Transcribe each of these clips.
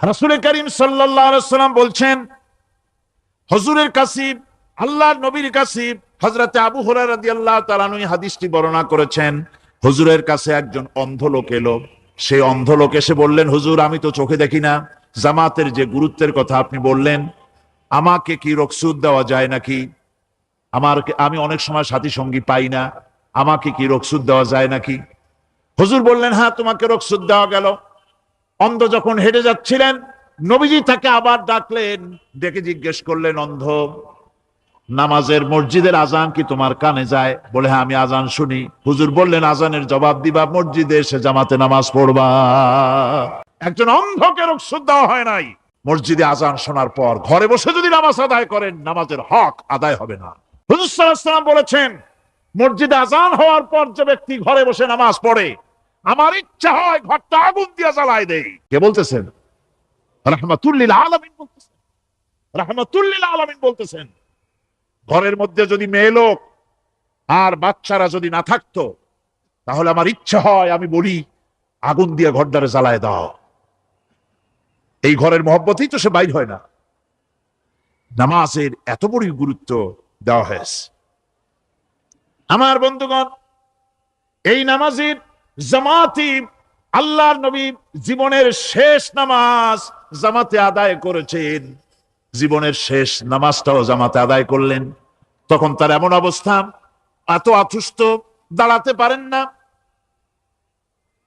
রাসূল করিম সাল্লাল্লাহু আলাইহি ওয়াসাল্লাম বলছেন, হুজুরের কাসিব, আল্লাহর নবীর কাসিব হযরত আবু হুরায়রা রাদিয়াল্লাহু তাআলা আনহু হাদিসটি বর্ণনা করেছেন। হুজুরের কাছে একজন অন্ধ লোক এলো। সেই অন্ধ লোক এসে বললেন, হুজুর আমি তো চোখে দেখি না, জামাতের যে গুরুত্বের কথা আপনি বললেন, আমাকে কি রুখসত দেওয়া যায় নাকি? আমি অনেক সময় সাথী সঙ্গী পাই না, আমাকে কি রুখসত দেওয়া যায় নাকি? হুজুর বললেন, হ্যাঁ তোমাকে রুখসত দেওয়া গেল। অন্ধ যখন হেঁটে যাচ্ছিলেন, নবীজি তাকে আবার ডাকলেন, ডেকে জিজ্ঞেস করলেন, অন্ধ, নামাজের মসজিদের আজান কি তোমার কানে যায়? বলে, হ্যাঁ আমি আজান শুনি। হুজুর বললেন, আজানের জবাব দিবা, মসজিদে এসে জামাতে নামাজ পড়বা। একজন অন্ধকে রুখসত দেওয়া হয় নাই। মসজিদে আজান শোনার পর ঘরে বসে যদি নামাজ আদায় করেন, নামাজের হক আদায় হবে না। হুজুর সাল্লাল্লাহু আলাইহি ওয়াসাল্লাম বলেছেন, মসজিদে আজান হওয়ার পর যে ব্যক্তি ঘরে বসে নামাজ পড়ে, আমার ইচ্ছা হয় ঘরটা আগুন দিয়ে জ্বালায় দেই। কে বলতেছেন? রাহমাতুল লিল আলামিন বলতেছেন। রাহমাতুল লিল আলামিন বলতেছেন, ঘরের মধ্যে যদি মেয়ে লোক আর বাচ্চারা যদি না থাকতো, তাহলে আমার ইচ্ছা হয় আমি বলি, আগুন দিয়ে ঘরটারে জ্বালায় দাও। এই ঘরের মহব্বতেই তো সে বাইর হয় না। নামাজের এত বড় গুরুত্ব দেওয়া হয়েছে। আমার বন্ধুগণ, এই নামাজের জামাতি আল্লাহর নবী জীবনের শেষ নামাজ জামাতে আদায় করেছেন। জীবনের শেষ নামাজটাও জামাতে আদায় করলেন। তখন তার এমন অবস্থা, এত অসুস্থ, দাঁড়াতে পারেন না,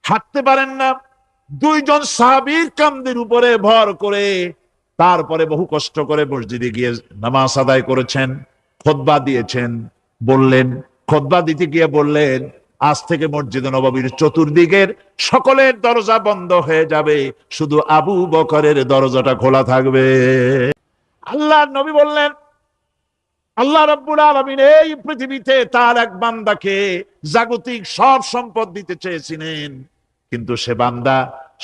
হাঁটতে পারেন না। দুইজন সাহাবীর কাঁধের উপরে ভর করে তারপরে বহু কষ্ট করে মসজিদে গিয়ে নামাজ আদায় করেছেন। খুতবা দিয়েছেন। বললেন, খুতবা দিতে গিয়ে বললেন, আজ থেকে মসজিদ নববীর চতুর্দিকের সকলের দরজা বন্ধ হয়ে যাবে, শুধু আবু বকরের দরজাটা খোলা থাকবে। আল্লাহর নবী বললেন, আল্লাহ রাব্বুল আলামিন এই পৃথিবীতে তার এক বান্দাকে জাগতিক সব সম্পদ দিতে চেয়েছিলেন, কিন্তু সে বান্দা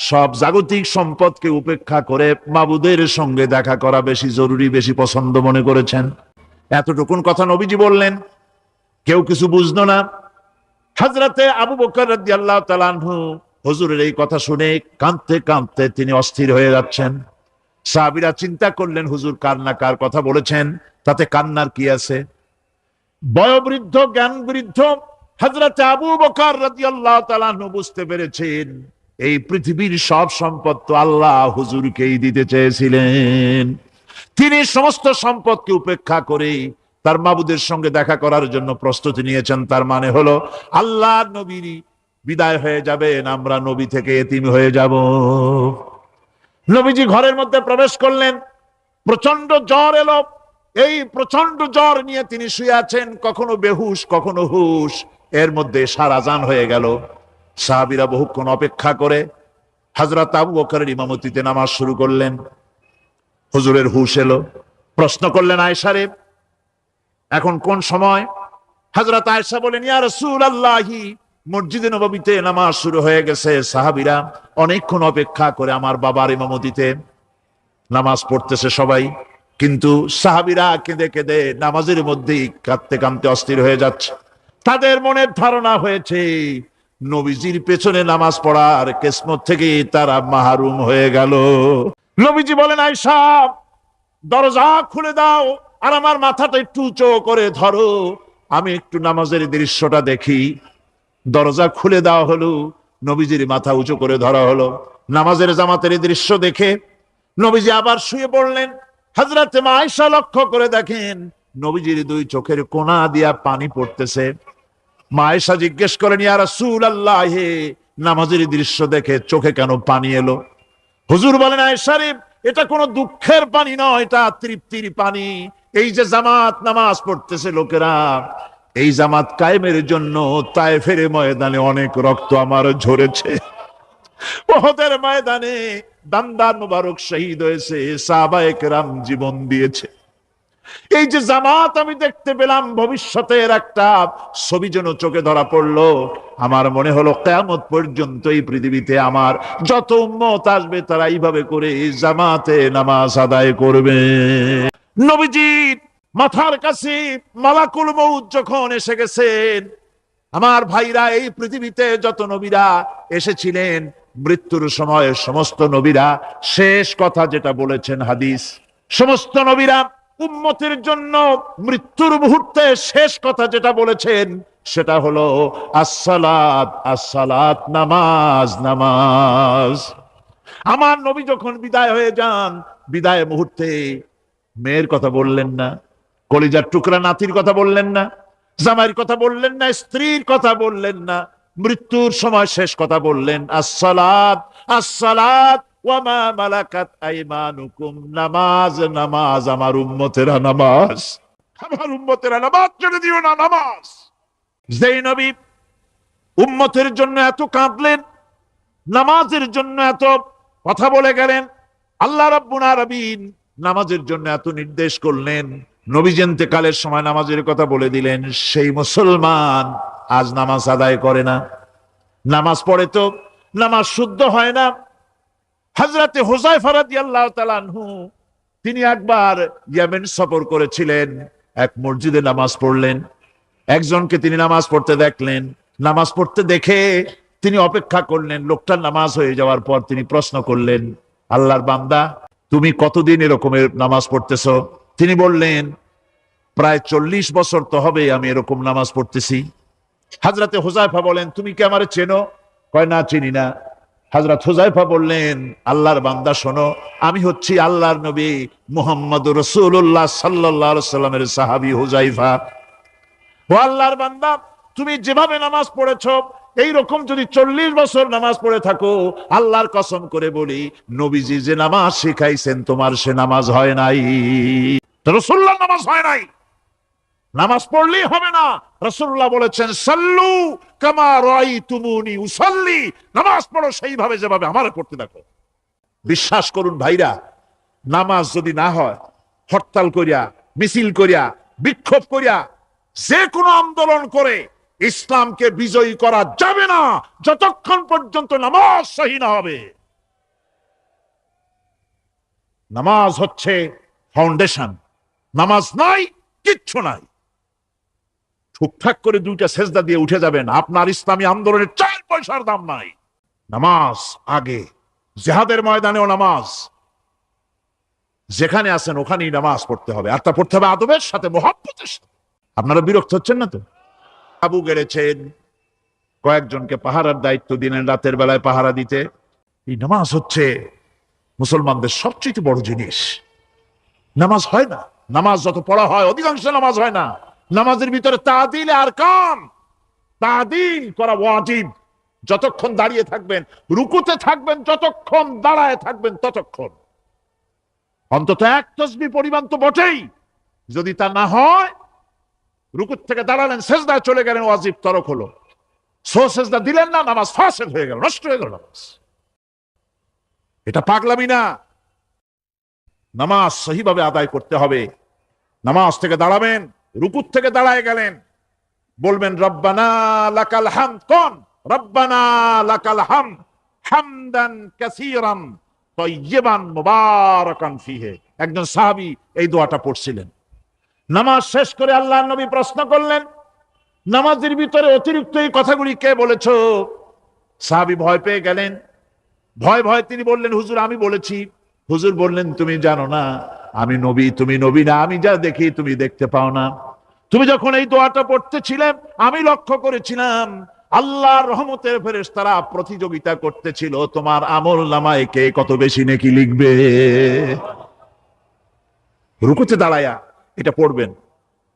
সব জাগতিক সম্পদকে উপেক্ষা করে মাবুদের সঙ্গে দেখা করা বেশি জরুরি, বেশি পছন্দ মনে করেছেন। এতটুকুন কথা নবীজি বললেন, কেউ কিছু বুঝলো না। হযরতে আবু বকর রাদিয়াল্লাহু তাআলা আনহু হুজুরের এই কথা শুনে কাঁদতে কাঁদতে তিনি অস্থির হয়ে যাচ্ছেন। সাহাবীরা চিন্তা করলেন, হুজুর কার কথা বলেছেন, তাতে কান্নার কি আছে? বয়োবৃদ্ধ, জ্ঞান বৃদ্ধ হযরতে আবু বকর রাদিয়াল্লাহু তাআলা আনহু বুঝতে পেরেছেন, এই পৃথিবীর সব সম্পদ তো আল্লাহ হুজুরকেই দিতে চেয়েছিলেন। তিনি সমস্ত সম্পদকে উপেক্ষা করে তার মাবুদের সঙ্গে দেখা করার জন্য প্রস্তুতি নিয়েছেন। তার মানে হলো আল্লাহর নবী বিদায় হয়ে যাবেন, আমরা নবী থেকে এতিম হয়ে যাব। নবীজি ঘরের মধ্যে প্রবেশ করলেন, প্রচন্ড জ্বর এলো। এই প্রচন্ড জ্বর নিয়ে তিনি শুয়ে আছেন, কখনো বেহুশ কখনো হুশ। এর মধ্যে এশার আজান হয়ে গেল। সাহাবীরা বহুক্ষণ অপেক্ষা করে হযরত আবু বকরের ইমামতিতে নামাজ শুরু করলেন। হুজুরের হুশ এলো, প্রশ্ন করলেন, আয়েশা রে, এখন কোন সময়? হযরত আয়েশা বলেন, ইয়া রাসূলুল্লাহি, মসজিদে নববীতে নামাজ শুরু হয়ে গেছে। সাহাবীরা অনেকক্ষণ অপেক্ষা করে আমার বাবার ইমামতিতে নামাজ পড়তেছে সবাই, কিন্তু সাহাবীরা কেঁদে কেঁদে নামাজের মধ্যেই কাঁদতে কাঁদতে অস্থির হয়ে যাচ্ছে। তাদের মনের ধারণা হয়েছে নবীজির পেছনে নামাজ পড়ার কিসমত থেকে তারা মাহরুম হয়ে গেল। নবীজি বলেন, আয়েশা দরজা খুলে দাও, আর আমার মাথাটা একটু উঁচু করে ধরো, আমি একটু নামাজের দৃশ্যটা দেখি। দরজা খুলে দেওয়া হলো, নবীজির মাথা উঁচু করে ধরা হলো। নামাজের জামাতের দৃশ্য দেখে নবীজি আবার শুয়ে পড়লেন। হযরতে মা আয়েশা লক্ষ্য করে দেখেন নবীজির দুই চোখের কোণা দিয়া পানি পড়তেছে। মা আয়েশা জিজ্ঞেস করেন, ইয়া রাসূলুল্লাহ, নামাজের দৃশ্য দেখে চোখে কেন পানি এলো? হুজুর বলেন, আয়েশা রে, এটা কোনো দুঃখের পানি নয়, এটা তৃপ্তির পানি। এই যে জামাত নামাজ পড়তেছে লোকেরা, এই জামাত কায়েমের জন্য তায়েফের ময়দানে অনেক রক্ত আমার ঝরেছে। উহুদের ময়দানে দান্দার মুবারক শহীদ হয়েছে, সাহাবায়ে কেরাম জীবন দিয়েছে। এই যে জামাত আমি দেখতে পেলাম, ভবিষ্যতের একটা ছবি যেন চোখে ধরা পড়লো। আমার মনে হলো কিয়ামত পর্যন্ত এই পৃথিবীতে আমার যত উম্মত আসবে তারা এইভাবে করে জামাতে নামাজ আদায় করবে। নবীজির মাথার কাছে মালাকুল মউত যখন এসে গেছেন, আমার ভাইরা, এই পৃথিবীতে যত নবীরা এসেছিলেন মৃত্যুর সময় সমস্ত নবীরা শেষ কথা যেটা বলেছেন হাদিস, সমস্ত নবীরা উম্মতের জন্য মৃত্যুর মুহূর্তে শেষ কথা যেটা বলেছেন সেটা হলো আসসালাত আসসালাত, নামাজ নামাজ। আমার নবী যখন বিদায় হয়ে যান, বিদায় মুহূর্তে মেয়ের কথা বললেন না, কলিজার টুকরা নাতির কথা বললেন না, জামাইয়ের কথা বললেন না, স্ত্রীর কথা বললেন না, মৃত্যুর সময় শেষ কথা বললেন আসসালাত আসসালাত ওয়া মা মালাকাত আইমানুকুম, নামাজ নামাজ, আমার উম্মতেরা নামাজ, আমার উম্মতেরা নামাজ ছেড়ে দিও না, নামাজ। যেই নবী উম্মতের জন্য এত কাঁদলেন, নামাজের জন্য এত কথা বলে গেলেন, আল্লাহ রাব্বুল আলামিন নামাজের জন্য এত নির্দেশ করলেন, নবীজি ইন্তেকালের সময় নামাজের কথা বলে দিলেন, সেই মুসলমান আজ নামাজ আদায় করে না, নামাজ পড়ে তো নামাজ শুদ্ধ হয় না। হযরতে হুযায়ফা রাদিয়াল্লাহু তাআলা আনহু তিনি একবার ইয়েমেন সফর করেছিলেন, এক মসজিদে নামাজ পড়লেন, একজনকে তিনি নামাজ পড়তে দেখলেন, নামাজ পড়তে দেখে তিনি অপেক্ষা করলেন, লোকটার নামাজ হয়ে যাওয়ার পর তিনি প্রশ্ন করলেন, আল্লাহর বান্দা তুমি কতদিন এরকমের নামাজ পড়তেছো? তিনি বললেন, প্রায় 40 বছর তো হবে আমি এরকম নামাজ পড়তেছি। হযরতে হুযায়ফা বলেন, তুমি কি আমারে চেনো? কয় না, চিনি না। হযরত হুযায়ফা বললেন, আল্লাহর বান্দা শোনো, আমি হচ্ছি আল্লাহর নবী মুহাম্মদুর রাসূলুল্লাহ সাল্লাল্লাহু আলাইহি সাল্লামের সাহাবী হুযায়ফা। ও আল্লাহর বান্দা, তুমি যেভাবে নামাজ পড়েছো এইরকম যদি 40 বছর নামাজ পড়ে থাকো, আল্লাহর কসম করে বলি নবীজি যে নামাজ শিখাইছেন তোমার সে নামাজ হয় নাই, রাসূলুল্লাহর নামাজ হয় নাই। নামাজ পড়লেই হবে না, রাসূলুল্লাহ বলেছেন সাল্লু কামা রাআইতুমুনি উসাল্লি, নামাজ পড়ো সেইভাবে যেভাবে আমারে পড়তে দেখো। বিশ্বাস করুন ভাইরা, নামাজ যদি না হয়, হরতাল করিয়া, মিছিল করিয়া, বিক্ষোভ করিয়া, যে কোনো আন্দোলন করে ইসলামকে বিজয়ী করা যাবে না যতক্ষণ পর্যন্ত নামাজ সহি না হবে। নামাজ হচ্ছে ফাউন্ডেশন, নামাজ নাই কিচ্ছু নাই। ঠুকঠাক করে 2টা সেজদা দিয়ে উঠে যাবেন, আপনার ইসলামী আন্দোলনের 4 পয়সার দাম নাই। নামাজ আগে, জিহাদের ময়দানেও নামাজ, যেখানে আছেন ওখানেই নামাজ পড়তে হবে, আর তা পড়তে হবে আদবের সাথে, মুহাব্বতের সাথে। আপনারা বিরক্ত হচ্ছেন না তো? আবু গেড়েছেন, কয়েকজনকে পাহারার দায়িত্ব দিলেন রাতের বেলায় পাহারা দিতে। এই নামাজ হচ্ছে মুসলমানদের সবচেয়ে বড় জিনিস। নামাজ হয় না, নামাজ যত পড়া হয় অধিকাংশ নামাজ হয় না। নামাজের ভিতরে তাদিল আর কাম, তাদিল করা ওয়াজিব। যতক্ষণ দাঁড়িয়ে থাকবেন, রুকুতে থাকবেন, যতক্ষণ দাঁড়ায় থাকবেন ততক্ষণ অন্তত এক তাসবিহ পরিমাণ তো বটেই। যদি তা না হয়, রুকুত থেকে দাঁড়ালেন, সেজদায় চলে গেলেন, ওয়াজিব তরক হলো, সো সেজদা দিলেন না, নামাজ ফাসেদ হয়ে গেল, নষ্ট হয়ে গেল নামাজ। এটা পাগলামি না, নামাজ সহিভাবে আদায় করতে হবে। নামাজ থেকে দাঁড়াবেন, রুকুত থেকে দাঁড়ায় গেলেন, বলবেন রব্বানা লাকাল হামদ, কোন রব্বানা লাকাল হামদ হামদান কাসীরান তাইয়িবান মুবারাকান ফিহি। একজন সাহাবী এই দোয়াটা পড়ছিলেন। নামাজ শেষ করে আল্লাহর নবী প্রশ্ন করলেন, নামাজের ভিতরে অতিরিক্ত এই কথাগুলি কে বলেছো? সাহাবী ভয় পেয়ে গেলেন, ভয় ভয় তিনি বললেন, হুজুর আমি বলেছি। হুজুর বললেন, তুমি জানো না আমি নবী, তুমি নবী না, আমি যা দেখি তুমি দেখতে পাও না। তুমি যখন এই দোয়াটা পড়তেছিলে আমি লক্ষ্য করেছিলাম আল্লাহর রহমতের ফেরেশতারা প্রতিযোগিতা করতেছিল তোমার আমল নামায় কে কত বেশি নেকি লিখবে। রুকুতে দাঁড়ায়া এটা পড়বেন,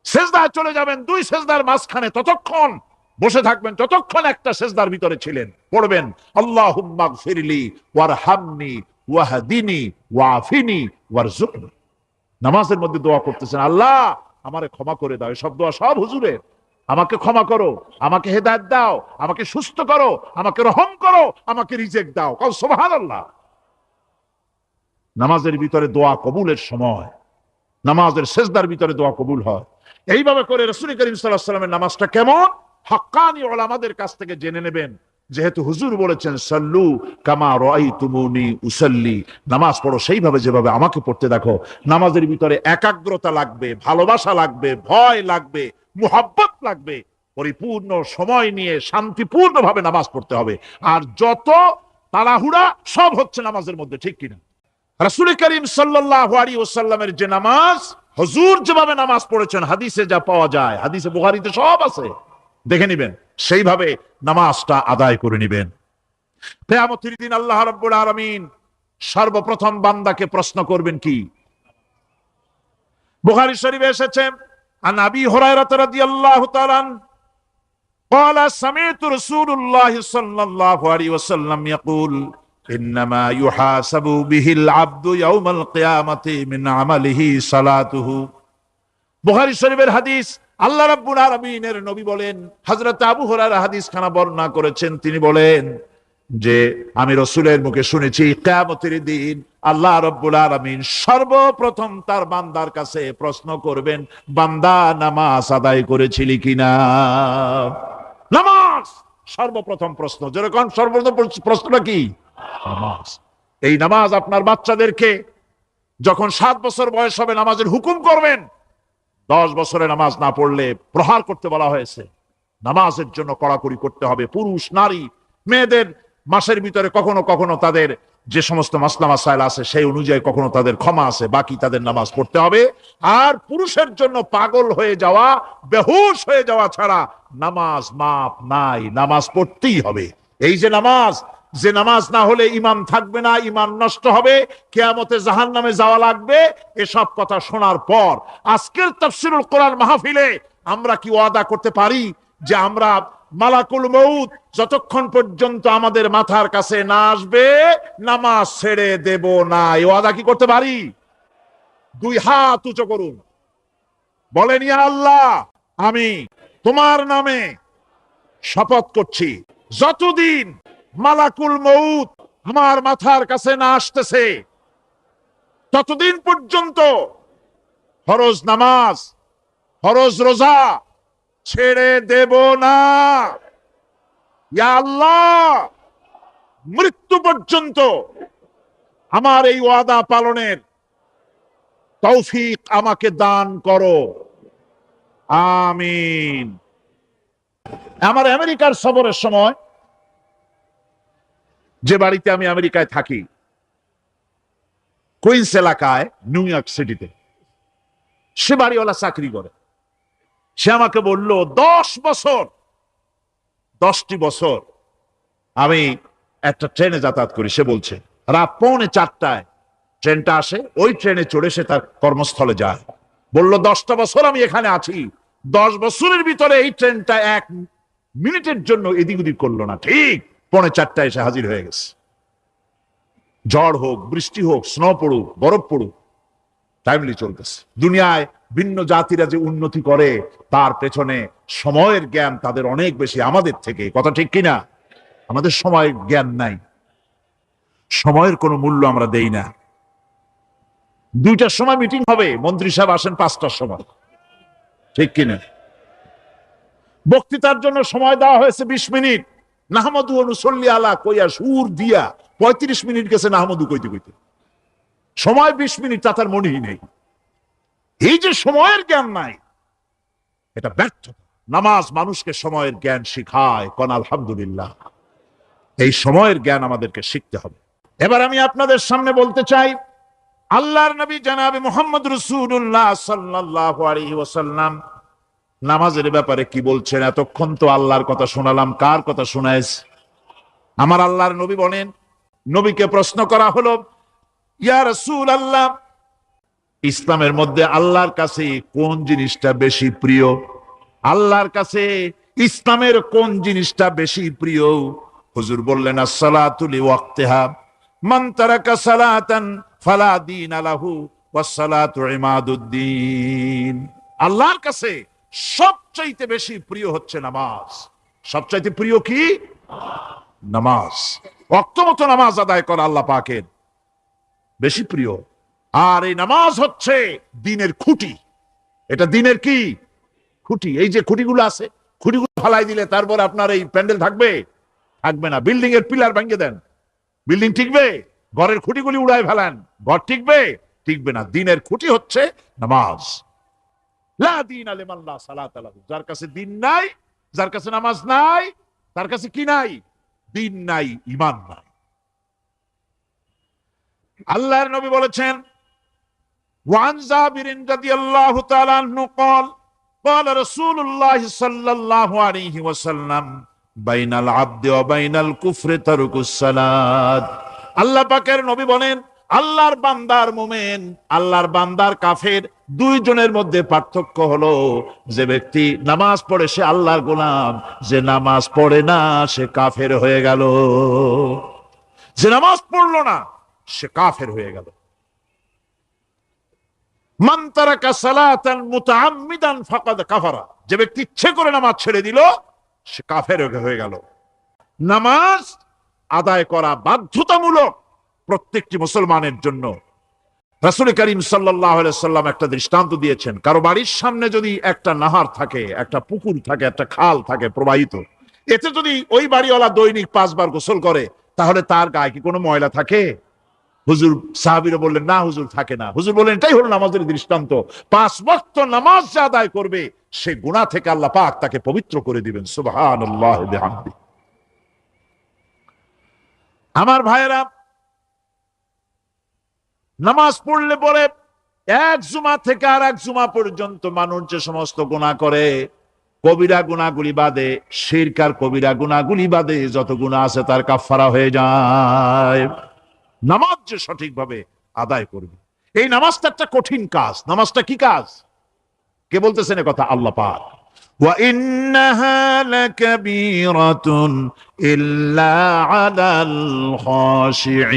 সেজদায় চলে যাবেন, 2 সেজদার মাঝখানে ততক্ষণ বসে থাকবেন যতক্ষণ একটা সেজদার ভিতরে ছিলেন। পড়বেন আল্লাহুম্মা গফিরলি ওয়ারহামনি ওয়াহদিনি ওয়াফিনি ওয়ারজুকনি। নামাজের মধ্যে দোয়া করতেছেন, আল্লাহ আমারে ক্ষমা করে দাও। এসব দোয়া সব হুজুরের। আমাকে ক্ষমা করো, আমাকে হেদায়েত দাও, আমাকে সুস্থ করো, আমাকে রহম করো, আমাকে রিজেক দাও। কাল সুবহানাল্লাহ। নামাজের ভিতরে দোয়া কবুলের সময়, নামাজের সেজদার ভিতরে দোয়া কবুল হয়। এইভাবে করে রাসূল করিম সাল্লাল্লাহু আলাইহি ওয়াসাল্লামের নামাজটা কেমন হাক্কানি উলামাদের কাছ থেকে জেনে নেবেন। যেহেতু হুজুর বলেছেন সাল্লু কামা রাআইতুমুনি উসাল্লি, নামাজ পড়ো সেইভাবে যেভাবে আমাকে পড়তে দেখো। নামাজের ভিতরে একাগ্রতা লাগবে, ভালোবাসা লাগবে, ভয় লাগবে, মুহাব্বত লাগবে। পরিপূর্ণ সময় নিয়ে শান্তিপূর্ণভাবে নামাজ পড়তে হবে। আর যত তাড়াহুড়া সব হচ্ছে নামাজের মধ্যে, ঠিক কিনা? রাসূল করিম সাল্লাল্লাহু আলাইহি ওয়াসাল্লামের যে নামাজ, হুজুর যেভাবে নামাজ পড়েছেন, হাদিসে যা পাওয়া যায়, হাদিসে বুখারীতে সব আছে, দেখে নিবেন, সেইভাবে নামাজটা আদায় করে নিবেন। কিয়ামতের দিন আল্লাহ রাব্বুল আলামিন সর্বপ্রথম বান্দাকে প্রশ্ন করবেন কি? বুখারী শরীফে এসেছে, আন আবি হুরায়রা রাদিয়াল্লাহু তাআলা قال سمعت رسول الله صلى الله عليه وسلم يقول إنما يحاسب به العبد يوم القيامة من عمله صلاته। বুখারী শরীফের হাদিস, আল্লাহ রাব্বুল আলামিনের নবী বলেন, হযরত আবু হুরায়রা হাদিস খানা বর্ণনা করেছেন, তিনি বলেন যে আমি রাসূলের মুখে শুনেছি কিয়ামতের দিন আল্লাহ রাব্বুল আলামিন সর্বপ্রথম তার বান্দার কাছে প্রশ্ন করবেন, বান্দা নামাজ আদায় করেছিলি কিনা? নামাজ সর্বপ্রথম প্রশ্ন। যেরকম সর্বপ্রথম প্রশ্নটা কি? নামাজ। এই নামাজ আপনার বাচ্চাদেরকে যখন 7 বছর বয়স হবে নামাজের হুকুম করবেন, 10 বছরে নামাজ না পড়লে প্রহার করতে বলা হয়েছে। নামাজের জন্য কড়াকড়ি করতে হবে। পুরুষ নারী মেয়েদের মাসের ভিতরে কখনো কখনো তাদের যে সমস্ত মাসলা মাসাইল আছে সেই অনুযায়ী কখনো তাদের ক্ষমা আছে, বাকি তাদের নামাজ পড়তে হবে। আর পুরুষের জন্য পাগল হয়ে যাওয়া, বেহুশ হয়ে যাওয়া ছাড়া নামাজ মাপ নাই, নামাজ পড়তেই হবে। এই যে নামাজ, যে নামাজ না হলে ইমান থাকবে না, ইমান নষ্ট হবে, কিয়ামতে জাহান্নামে যাওয়া লাগবে, এসব কথা শোনার পর আজকের তাফসীরুল কোরআন মাহফিলে আমরা কি ওয়াদা করতে পারি যে আমরা মালাকুল মউত যতক্ষণ পর্যন্ত আমাদের মাথার কাছে না আসবে নামাজ ছেড়ে দেব না? এই ওয়াদা কি করতে পারি? 2 হাত উঁচু করুন, বলেন, ইয়া আল্লাহ, আমি তোমার নামে শপথ করছি, যতদিন মালাকুল মউত আমার মাথার কাছে না আসতেছে ততদিন পর্যন্ত ফরজ নামাজ, ফরজ রোজা ছেড়ে দেব না। ইয়া আল্লাহ, মৃত্যু পর্যন্ত আমার এই ওয়াদা পালনের তৌফিক আমাকে দান করো, আমিন। আমার আমেরিকার সফরের সময়, যে বাড়িতে আমি আমেরিকায় থাকি, কুইন্স এলাকায়, নিউ ইয়র্ক সিটিতে, সে বাড়িওয়ালা চাকরি করে। সে আমাকে বলল 10টি বছর আমি একটা ট্রেনে যাতায়াত করি। সে বলছে রাত 3:45 ট্রেনটা আসে, ওই ট্রেনে চড়ে সে তার কর্মস্থলে যায়। বলল 10টা বছর আমি এখানে আছি, 10 বছরের ভিতরে এই ট্রেনটা 1 মিনিটের জন্য এদিক ওদিক করলো না, ঠিক 3:45 এসে হাজির হয়ে গেছে। ঝড় হোক, বৃষ্টি হোক, স্নো পড়ুক, বরফ পড়ুক, টাইমলি চলতেছে। দুনিয়ায় ভিন্ন জাতিরা যে উন্নতি করে তার পেছনে সময়ের জ্ঞান তাদের অনেক বেশি আমাদের থেকে, কথা ঠিক কিনা? আমাদের সময়ের জ্ঞান নাই, সময়ের কোনো মূল্য আমরা দেই না। 2টার সময় মিটিং হবে, মন্ত্রী সাহেব আসেন 5টার সময়, ঠিক কিনা? বক্তৃতার জন্য সময় দেওয়া হয়েছে 20 মিনিট, নাহমাদু ওয়া নুসাল্লি আলা কইয়া সুর দিয়া 35 মিনিট গেছে নাহমাদু কইতে কইতে। সময় 20 মিনিট, তা তার মনেই নেই। এই যে সময়ের জ্ঞান নাই, এটা ব্যর্থতা। নামাজ মানুষকে সময়ের জ্ঞান শিখায়, কোন আলহামদুলিল্লাহ। এই সময়ের জ্ঞান আমাদেরকে শিখতে হবে। এবার আমি আপনাদের সামনে বলতে চাই, আল্লাহর নবী জনাবে মুহাম্মদ রাসূলুল্লাহ সাল্লাল্লাহু আলাইহি ওয়াসাল্লাম নামাজের ব্যাপারে কি বলছেন। এতক্ষণ তো আল্লাহর কথা শোনালাম, কার কথা শোনাইছে? আমার আল্লাহর নবী বলেন, নবীকে প্রশ্ন করা হলো, ইয়া রাসূলুল্লাহ, ইসলামের মধ্যে আল্লাহর কাছে কোন জিনিসটা বেশি প্রিয়? আল্লাহর কাছে ইসলামের কোন জিনিসটা বেশি প্রিয়? হুজুর বললেন, as-salatu li waqtiha, মান তারাকা সালাতান ফালা দীন লাহু ওয়াস-সালাতু ইমাদুদ্দিন। আল্লাহর কাছে সবচাইতে বেশি প্রিয় হচ্ছে নামাজ। সবচাইতে প্রিয় কি? নামাজ। ওয়াক্ত মতো নামাজ আদায় করা আল্লাহ পাকের বেশি প্রিয়। আর এই নামাজ হচ্ছে দ্বীনের খুঁটি। এটা দ্বীনের কি? খুঁটি। এই যে খুঁটিগুলো আছে, খুঁটিগুলো ফালাই দিলে তারপর আপনার এই প্যান্ডেল থাকবে? থাকবে না। বিল্ডিং এর পিলার ভেঙে দেন, বিল্ডিং টিকবে? ঘরের খুঁটিগুলি উড়ায় ফেলেন, ঘর টিকবে? টিকবে না। দ্বীনের খুঁটি হচ্ছে নামাজ। লা দীনা লিমান লা সালাতা লাহু। যার কাছে দ্বীন নাই, যার কাছে নামাজ নাই, তার কাছে কি নাই? দ্বীন নাই, ঈমান নাই। আল্লাহর নবী বলেছেন, ওয়ান জাবির রাদিয়াল্লাহু তাআলা আনহু قال قال رسول الله صلى الله عليه وسلم بين العبد وبين الكفر ترك الصلاة। আল্লাহ পাকের নবী বলেন, আল্লাহর বান্দার মুমিন, আল্লাহর বান্দার কাফের, দুইজনের মধ্যে পার্থক্য হলো যে ব্যক্তি নামাজ পড়ে সে আল্লাহর গোলাম, যে নামাজ পড়ে না সে কাফের হয়ে গেল। যে নামাজ পড়লো না সে কাফের হয়ে গেল। মান তারাকা সালাতান মুতাআম্মিদান ফাকাদ কাফারা, যে ব্যক্তি ইচ্ছে করে নামাজ ছেড়ে দিল সে কাফের হয়ে গেল। নামাজ আদায় করা বাধ্যতামূলক প্রত্যেকটি মুসলমানের জন্য। রাসূল করিম সাল্লাল্লাহু আলাইহি সাল্লাম একটা দৃষ্টান্ত দিয়েছেন, কারো বাড়ির সামনে যদি একটা নাহার থাকে, একটা পুকুর থাকে, একটা খাল থাকে প্রবাহিত, এতে যদি ওই বাড়িওয়ালা দৈনিক 5 বার গোসল করে তাহলে তার গায়ে কি কোনো ময়লা থাকে? হুজুর, সাহাবীরা বললেন না হুজুর, থাকে না। হুজুর বললেন এটাই হলো নামাজের দৃষ্টান্ত। 5 ওয়াক্ত নামাজ যে আদায় করবে সে গুনাহ থেকে আল্লাহ পাক তাকে পবিত্র করে দিবেন। সুবহানাল্লাহ বিহামদি। আমার ভাইয়েরা, নামাজ পড়লে পরে এক জুমা থেকে আর এক জুমা পর্যন্ত মানুষ যে সমস্ত গুনাহ করে, কবিরা গুনাহগুলি বাদে, শিরক আর কবিরা গুনাহগুলি বাদে যত গুনাহ আছে তার কাফারা হয়ে যায়। নামাজ যে সঠিকভাবে আদায় করবে, এই নামাজটা একটা কঠিন কাজ। নামাজটা কি কাজ? কে বলতেছেন এ কথা? আল্লাহ পাক। ওয়া ইন্নাহা লাকাবীরাতুন ইল্লা আলাল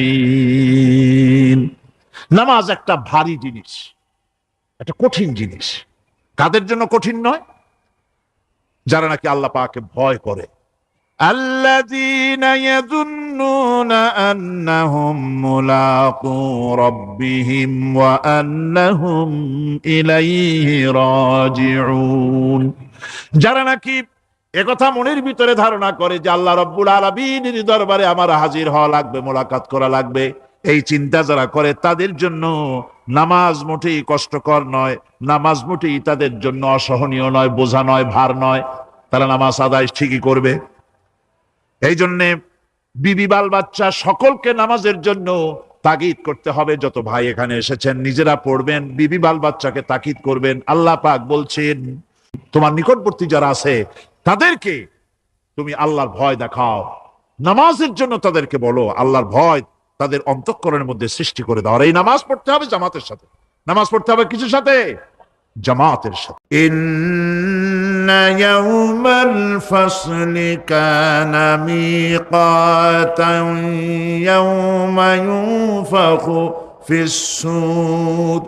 খাশিঈন। নামাজ একটা ভারী জিনিস, একটা কঠিন জিনিস। কাদের জন্য কঠিন নয়? যারা নাকি আল্লাহ পাককে ভয় করে। আল্লাযীনা ইয়াযুন্নুনা আন্নাহুম মুলাকু রাব্বিহিম ওয়া আন্নাহুম ইলাইহি রাজিউন। যারা নাকি একথা মনের ভিতরে ধারণা করে যে আল্লাহ রাব্বুল আলামিনের দরবারে আমার হাজির হওয়া লাগবে, মোলাকাত করা লাগবে, এই চিন্তা যারা করে তাদের জন্য নামাজ মোটেই কষ্টকর নয়, নামাজ মোটেই তাদের জন্য অসহনীয় নয়, বোঝা নয়, ভার নয়। তারা নামাজ আদায় ঠিকই করবে। এই জন্যে বিবি বাল বাচ্চা সকলকে নামাজের জন্য তাগিদ করতে হবে। যত ভাই এখানে এসেছেন নিজেরা পড়বেন, বিবি বাল বাচ্চাকে তাকিদ করবেন। আল্লাহ পাক বলছেন তোমার নিকটবর্তী যারা আছে তাদেরকে তুমি আল্লাহর ভয় দেখাও, নামাজের জন্য তাদেরকে বলো, আল্লাহর ভয় তাদের অন্তঃকরণের মধ্যে সৃষ্টি করে দাও। আর এই নামাজ পড়তে হবে জামাতের সাথে। নামাজ পড়তে হবে কিছুর সাথে? জামাতের সাথে। ইন্না ইয়াউমাল ফাসলি কানা মিকাতান ইয়াউমা ইউনফাখু ফিস-সূর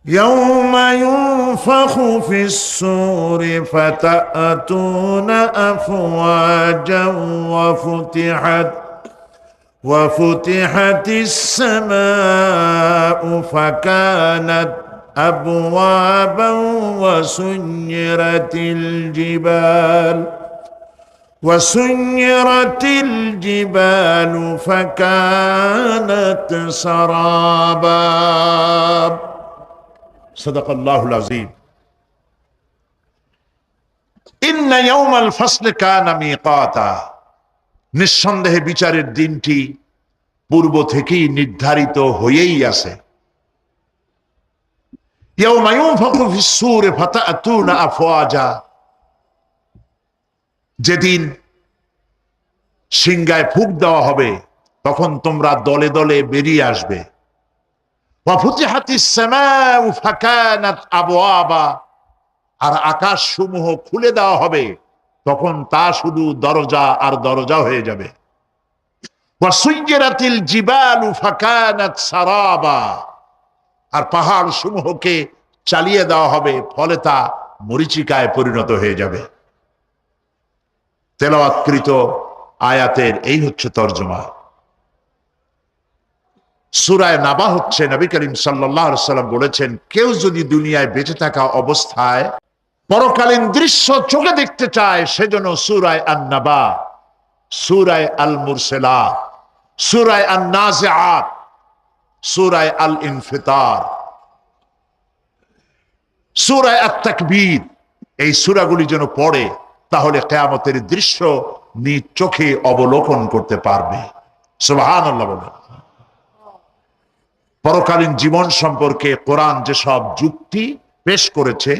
يوم ينفخ في الصور فتأتون أفواجا وفتحت السماء فكانت أبوابا وسيرت الجبال فكانت سرابا صدق الله العظيم إن يوم الفصل كان ميقاتا। নিঃসন্দেহে বিচারের দিনটি পূর্ব থেকেই নির্ধারিত হয়েই আছে। ইয়াউমা ইউনফাখু ফিস-সূর ফাতা'তুনা আফওয়াজা, যেদিন সিংহায় ফুঁক দেওয়া হবে তখন তোমরা দলে দলে বেরিয়ে আসবে। ওয়া ফুতিহাতিস সামাউ ফাকানাত আবওয়াবা, আর আকাশ সমূহ খুলে দেওয়া হবে তখন তা শুধু দরজা আর দরজা হয়ে যাবে। ওয়া সুয়্যিরাতিল জিবালু ফাকানাত সারাবা, আর পাহাড় সমূহকে চালিয়ে দেওয়া হবে ফলে তা মরীচিকায় পরিণত হয়ে যাবে। তেলাওয়াতকৃত আয়াতের এই হচ্ছে তরজমা। সূরা নাবা হচ্ছে নবী করিম সাল্লাল্লাহু আলাইহি ওয়াসাল্লাম বলেছেন, কেউ যদি দুনিয়ায় বেঁচে থাকা অবস্থায় পরকালীন দৃশ্য চোখে দেখতে চায় সেজন্য সূরা আন-নাবা, সূরা আল-মুরসালাত, সূরা আন-নাজিআত, সূরা আল-ইনফিতার, সূরা আত-তাকবীর, এই সূরাগুলি যেন পড়ে, তাহলে কিয়ামতের দৃশ্য নিজ চোখে অবলোকন করতে পারবে। সুবহানাল্লাহ বলেন। পরকালীন জীবন সম্পর্কে কোরআন যেসব যুক্তি পেশ করেছে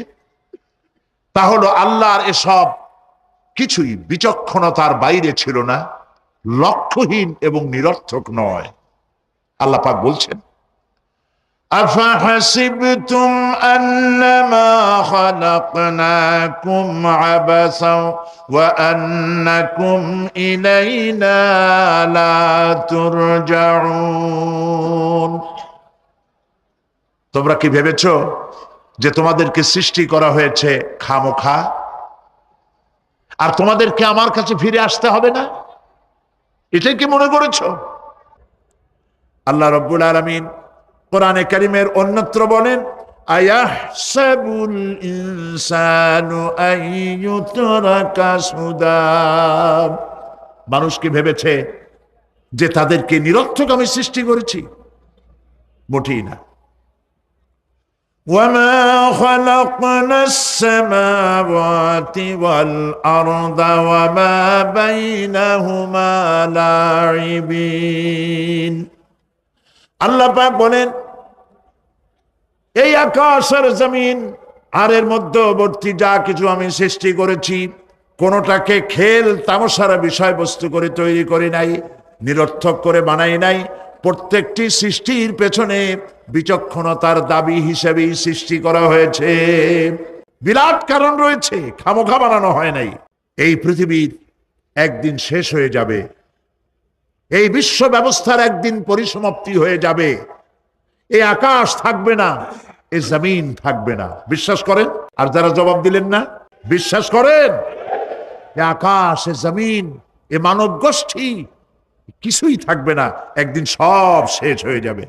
তা হলো আল্লাহর এসব কিছুই বিচক্ষণতার বাইরে ছিল না, লক্ষ্যহীন এবং নিরর্থক নয়। আল্লাহ পাক বলছেন, আফাহাসিবতুম আন্নামা খালাকনাকুম আবাসা ওয়া আন্নাকুম ইলাইনা লা তুরজাউন। তোমরা কি ভেবেছো যে তোমাদেরকে সৃষ্টি করা হয়েছে খামোখা আর তোমাদেরকে আমার কাছে ফিরে আসতে হবে না? এটাই কি মনে করেছো? আল্লাহ রাব্বুল আলামিন কোরআনে কারীমের অন্যত্র বলেন, আয়াহসাবুল ইনসানু আইয়ুতরাকা সুদা। মানুষ কি ভেবেছে যে তাদেরকে নিরর্থক আমি সৃষ্টি করেছি? মোটেই না। وما خلقنا السماوات والأرض وما بينهما لاعبين। আল্লাহ পাক বলেন, এই আকাশ আর জমিন আর এর মধ্যবর্তী যা কিছু আমি সৃষ্টি করেছি কোনোটাকে খেল তামাশার বিষয়বস্তু করে তৈরি করি নাই, নিরর্থক করে বানাই নাই। প্রত্যেকটি সৃষ্টির পেছনে বিচক্ষণতার দাবি হিসেবেই সৃষ্টি করা হয়েছে। বিরাট কারণ রয়েছে, খামোখা বানানো হয় নাই। এই পৃথিবীর একদিন শেষ হয়ে যাবে, এই বিশ্ব ব্যবস্থার একদিন পরিসমাপ্তি হয়ে যাবে। এই আকাশ থাকবে না, এই জমিন থাকবে না। বিশ্বাস করেন? আর যারা জবাব দিলেন না, বিশ্বাস করেন? এ আকাশ, এ জমিন, এ মানব গোষ্ঠী কিছুই থাকবে না, একদিন সব শেষ হয়ে যাবে।